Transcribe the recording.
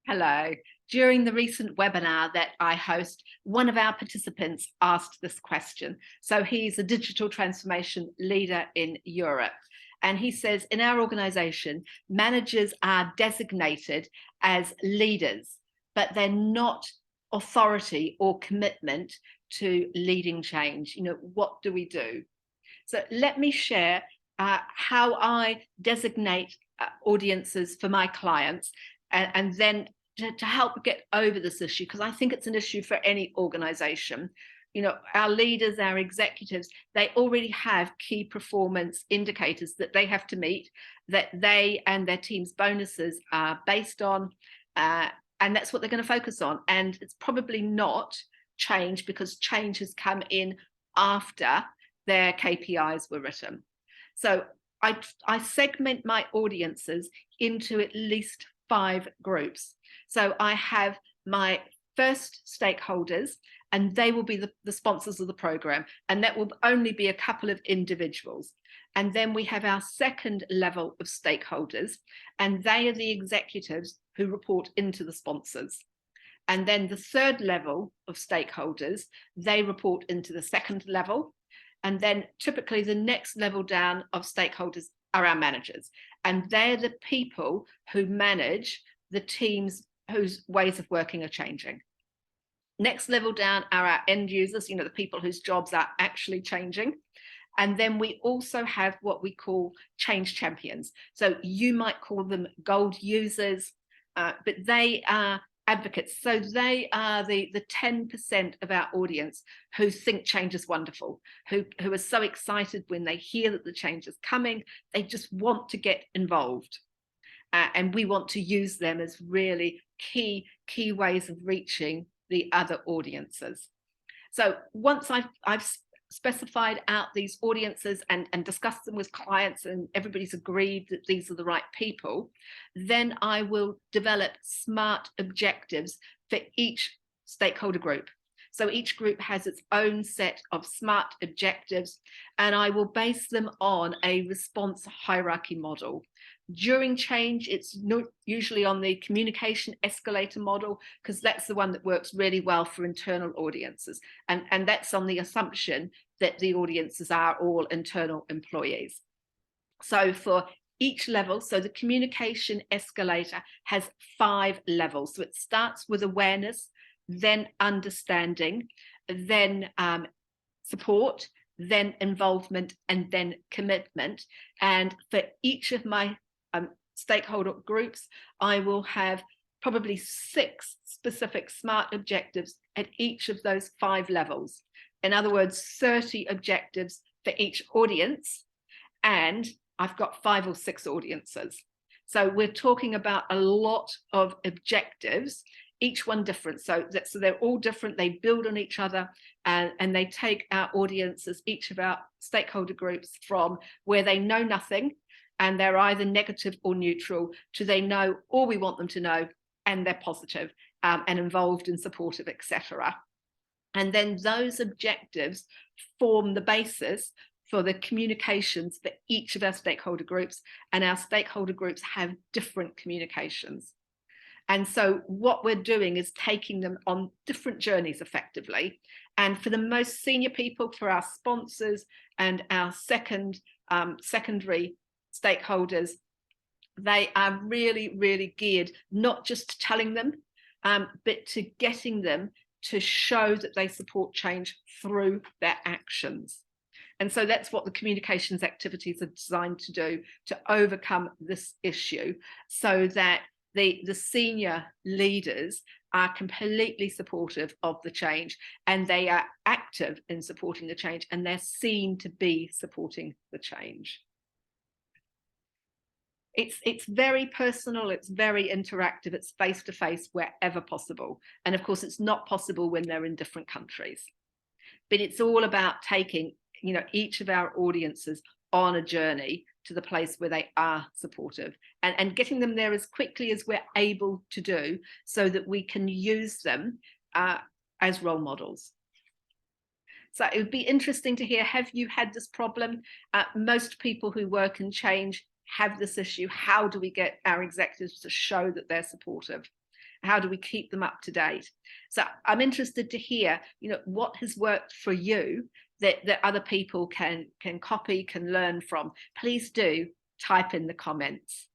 Hello. During the recent webinar that I host, one of our participants asked this question. So he's a digital transformation leader in Europe. And he says, in our organization, managers are designated as leaders, but they're not authority or commitment to leading change. What do we do? So let me share how I designate audiences for my clients, and then to help get over this issue, because I think it's an issue for any organization. Our leaders, our executives, they already have key performance indicators that they have to meet, that they and their team's bonuses are based on, and that's what they're going to focus on. And it's probably not change, because change has come in after their KPIs were written. So I segment my audiences into at least 5 groups. So I have my first stakeholders, and they will be the sponsors of the program, and that will only be a couple of individuals. And then we have our second level of stakeholders, and they are the executives who report into the sponsors. And then the third level of stakeholders, they report into the second level. And then typically the next level down of stakeholders are our managers. And they're the people who manage the teams whose ways of working are changing. Next level down are our end users, the people whose jobs are actually changing. And then we also have what we call change champions. So you might call them gold users, but they are advocates. So they are the 10% of our audience who think change is wonderful, who are so excited when they hear that the change is coming. They just want to get involved. And we want to use them as really key ways of reaching the other audiences. So once I've specified out these audiences and discussed them with clients, and everybody's agreed that these are the right people, then I will develop SMART objectives for each stakeholder group. So each group has its own set of SMART objectives, and I will base them on a response hierarchy model. During change, it's usually on the communication escalator model, because that's the one that works really well for internal audiences. And that's on the assumption that the audiences are all internal employees. So for each level, so the communication escalator has 5 levels. So it starts with awareness, then understanding, then support, then involvement, and then commitment. And for each of my stakeholder groups, I will have probably 6 specific SMART objectives at each of those 5 levels. In other words, 30 objectives for each audience, and I've got 5 or 6 audiences. So we're talking about a lot of objectives, each one different. So they're all different, they build on each other, and they take our audiences, each of our stakeholder groups, from where they know nothing, and they're either negative or neutral, to they know all we want them to know, and they're positive and involved and supportive, etc. And then those objectives form the basis for the communications for each of our stakeholder groups, and our stakeholder groups have different communications. And so what we're doing is taking them on different journeys effectively. And for the most senior people, for our sponsors and our secondary stakeholders, they are really geared not just to telling them, but to getting them to show that they support change through their actions. And so that's what the communications activities are designed to do, to overcome this issue, so that the senior leaders are completely supportive of the change, and they are active in supporting the change, and they're seen to be supporting the change. It's very personal, it's very interactive, it's face-to-face wherever possible. And of course, it's not possible when they're in different countries. But it's all about taking, each of our audiences on a journey to the place where they are supportive, and getting them there as quickly as we're able to do, so that we can use them as role models. So it would be interesting to hear, have you had this problem? Most people who work in change have this issue. How do we get our executives to show that they're supportive? how do we keep them up to date? So I'm interested to hear, what has worked for you that other people can copy, can learn from. Please do type in the comments.